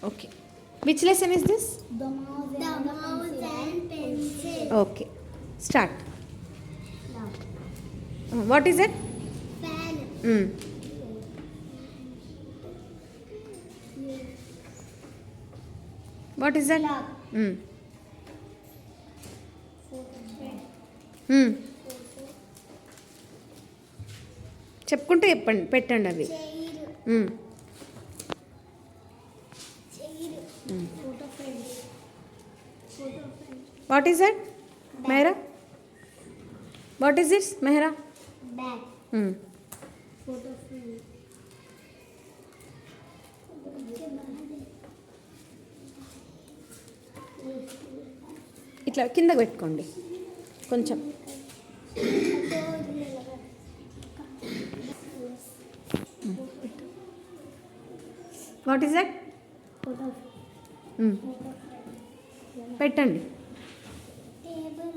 Okay. Which lesson is this? The mouse and pencil. Okay. Start. What is it? Fan. What is that? Clock. చెప్పుకుంటే చెప్పండి పెట్టండి అవి. Chair. Photo frame. What is that Mehra? What is this Mehra? Bag. Photo frame. ఇట్లా కిందకు పెట్టుకోండి కొంచెం. What is that? Photo. పెట్టండి. Table.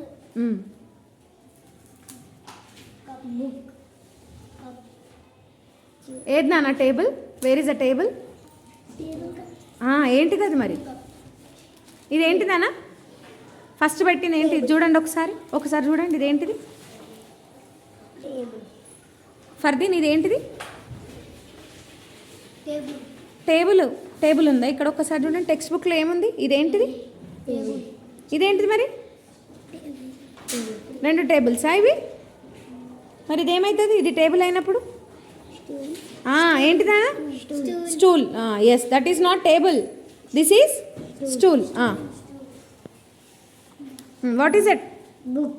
Cup. Book. Cup. ఏది నాన్న table? Where is a table? Table. Cup. ఏంటిది అది మరి? ఇదేంటి నాన్న? ఫస్ట్ పెట్టింది ఏంటి చూడండి ఒకసారి చూడండి. ఇదేంటిది? Table. ఫర్దీన్ ఇదేంటిది? Table. టేబుల్ ఉందా ఇక్కడ? ఒక్కసారి చూడండి టెక్స్ట్ బుక్లో ఏముంది? ఇదేంటిది? Table. ఇదేంటిది మరి? రెండు టేబుల్సా ఇవి? మరి ఇదేమవుతుంది ఇది టేబుల్ అయినప్పుడు? ఏంటిదా? Stool. Yes, that is not table, this is stool. What is it? Book.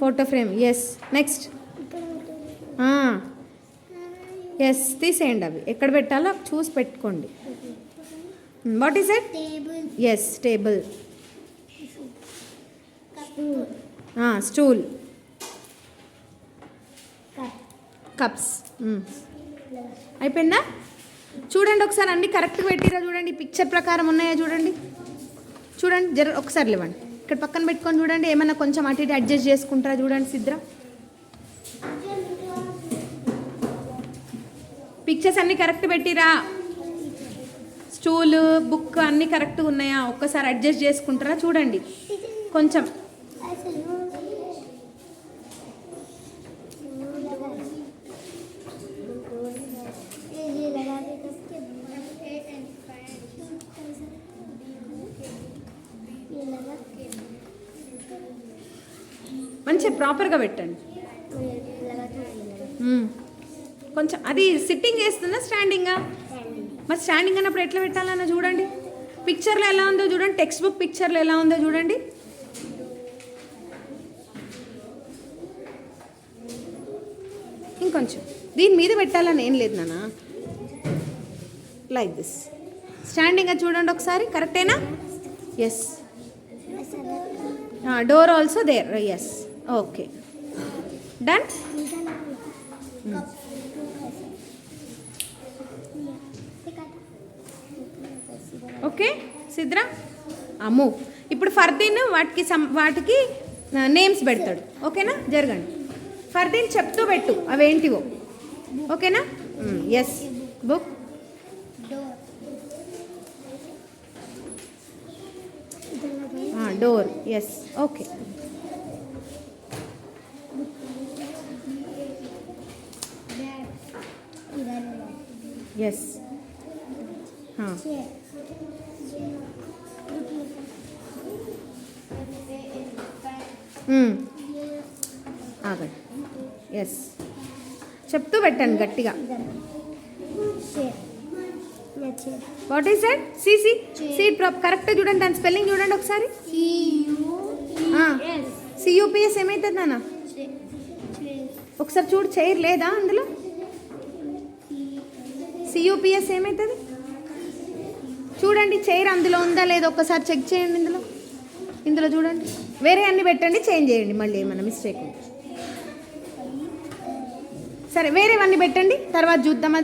Photo frame. Yes, next. Yes, తీసేయండి అవి. ఎక్కడ పెట్టాలో చూసి పెట్టుకోండి. What is it? Table. Yes, table. Cup. Stool. Cup. Cups. అయిపోయిందా? చూడండి ఒకసారి అన్ని కరెక్ట్గా పెట్టిరా చూడండి. పిక్చర్ ప్రకారం ఉన్నాయా చూడండి. జర ఒకసారి లేవండి. ఇక్కడ పక్కన పెట్టుకొని చూడండి. ఏమన్నా కొంచెం అటు ఇటు అడ్జస్ట్ చేసుకుంటారా చూడండి. సిద్ర పిక్చర్స్ అన్నీ కరెక్ట్ పెట్టిరా. స్టూల్, బుక్ అన్నీ కరెక్ట్గా ఉన్నాయా? ఒక్కసారి అడ్జస్ట్ చేసుకుంటారా చూడండి కొంచెం. మంచిగా ప్రాపర్గా పెట్టండి. కొంచెం అది సిట్టింగ్ వేస్తుందా స్టాండింగా? మరి స్టాండింగ్ అన్నప్పుడు ఎట్లా పెట్టాలన్నా చూడండి. పిక్చర్లో ఎలా ఉందో చూడండి. టెక్స్ట్ బుక్ పిక్చర్లో ఎలా ఉందో చూడండి. ఇంకొంచెం దీని మీద పెట్టాలని ఏం లేదు నాన్న. లైక్ దిస్ స్టాండింగ్గా చూడండి ఒకసారి. కరెక్టేనా? Yes. Door also there. Yes, okay, done. Okay Sidra, Ammu. ఇప్పుడు ఫర్దీన్ వాటికి నేమ్స్ పెడతాడు. ఓకేనా? జరగండి. ఫర్దీన్ చెప్తూ పెట్టు అవేంటివో. ఓకేనా? Yes, book. Door. Yes, okay. Yes. ఆగండి. ఎస్, చెప్తూ పెట్టండి గట్టిగా. What is that? సిసి సీట్ ప్రాప్. కరెక్ట్గా చూడండి. దాని స్పెల్లింగ్ చూడండి ఒకసారి. సియూపిఎస్ ఏమవుతుంది నాన్న? ఒకసారి చూడు. చైర్ లేదా అందులో? సియూపిఎస్ ఏమవుతుంది చూడండి. చైర్ అందులో ఉందా లేదా ఒక్కసారి చెక్ చేయండి. ఇందులో చూడండి. వేరే అన్ని పెట్టండి, చేంజ్ చేయండి మళ్ళీ ఏమన్నా మిస్టేక్ ఉంటే. సరే, వేరేవన్నీ పెట్టండి, తర్వాత చూద్దాం.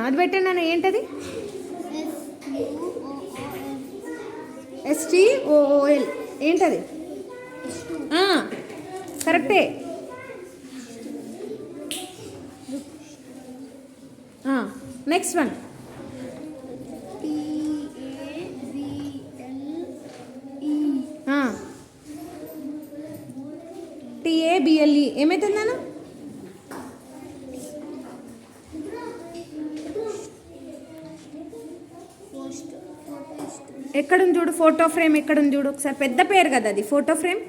అది పెట్టండి అన్న. ఏంటది? STOOL. ఏంటది? కరెక్టే. Next one. TABLE ఏమైతుంది నాన్న? ఎక్కడుంది చూడు, ఫోటో ఫ్రేమ్ ఎక్కడుంది చూడు ఒకసారి. పెద్ద పేరు కదా అది, ఫోటో ఫ్రేమ్.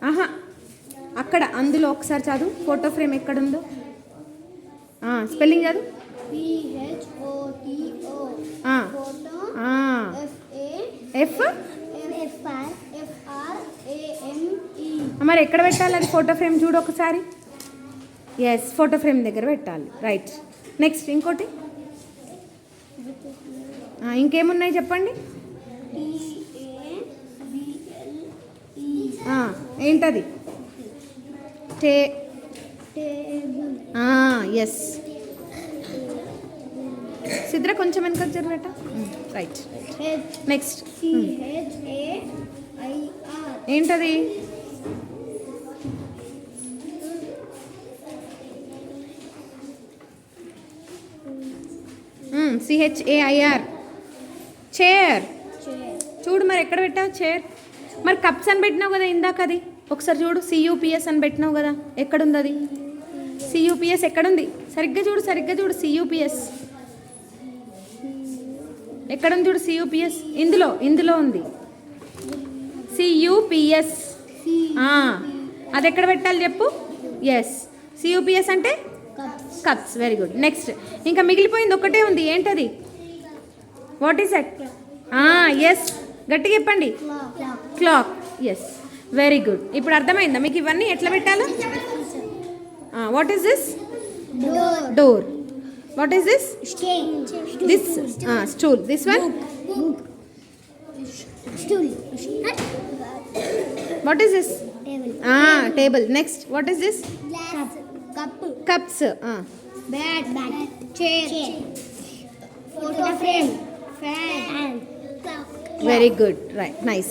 ఆహా, అక్కడ అందులో ఒకసారి చదువు, ఫోటో ఫ్రేమ్ ఎక్కడుందో. స్పెల్లింగ్ చదువు. F మరి ఎక్కడ పెట్టాలి అది ఫోటో ఫ్రేమ్ చూడు ఒకసారి. ఎస్, ఫోటో ఫ్రేమ్ దగ్గర పెట్టాలి. రైట్. నెక్స్ట్ ఇంకోటి. ఇంకేమున్నాయి చెప్పండి. ఏంటది? ఎస్. సిద్ర కొంచెం వెనక జరగట. రైట్. నెక్స్ట్ ఏంటది? CHAIR, chair. చూడు మరి ఎక్కడ పెట్టావు చైర్. మరి కప్స్ అని పెట్టినావు కదా ఇందాక, అది ఒకసారి చూడు. CUPS అని పెట్టినావు కదా, ఎక్కడుంది అది? CUPS ఎక్కడుంది? సరిగ్గా చూడు, సరిగ్గా చూడు. CUPS ఎక్కడుంది చూడు. CUPS ఇందులో ఉంది. CUPS అది ఎక్కడ పెట్టాలి చెప్పు. ఎస్, CUPS అంటే కప్స్. Very good. నెక్స్ట్ ఇంకా మిగిలిపోయింది ఒకటే ఉంది. ఏంటది? What is that? ఎస్, గట్టిగా చెప్పండి. క్లాక్. Yes, very good. ఇప్పుడు అర్థమైందా మీకు ఇవన్నీ ఎట్లా పెట్టాలో? What is this? Door. What is this? This stool. This one? What is this? Table. Next what is this? Cups. Bat, chair, photo frame, fan, clock. Very good. Right. Nice.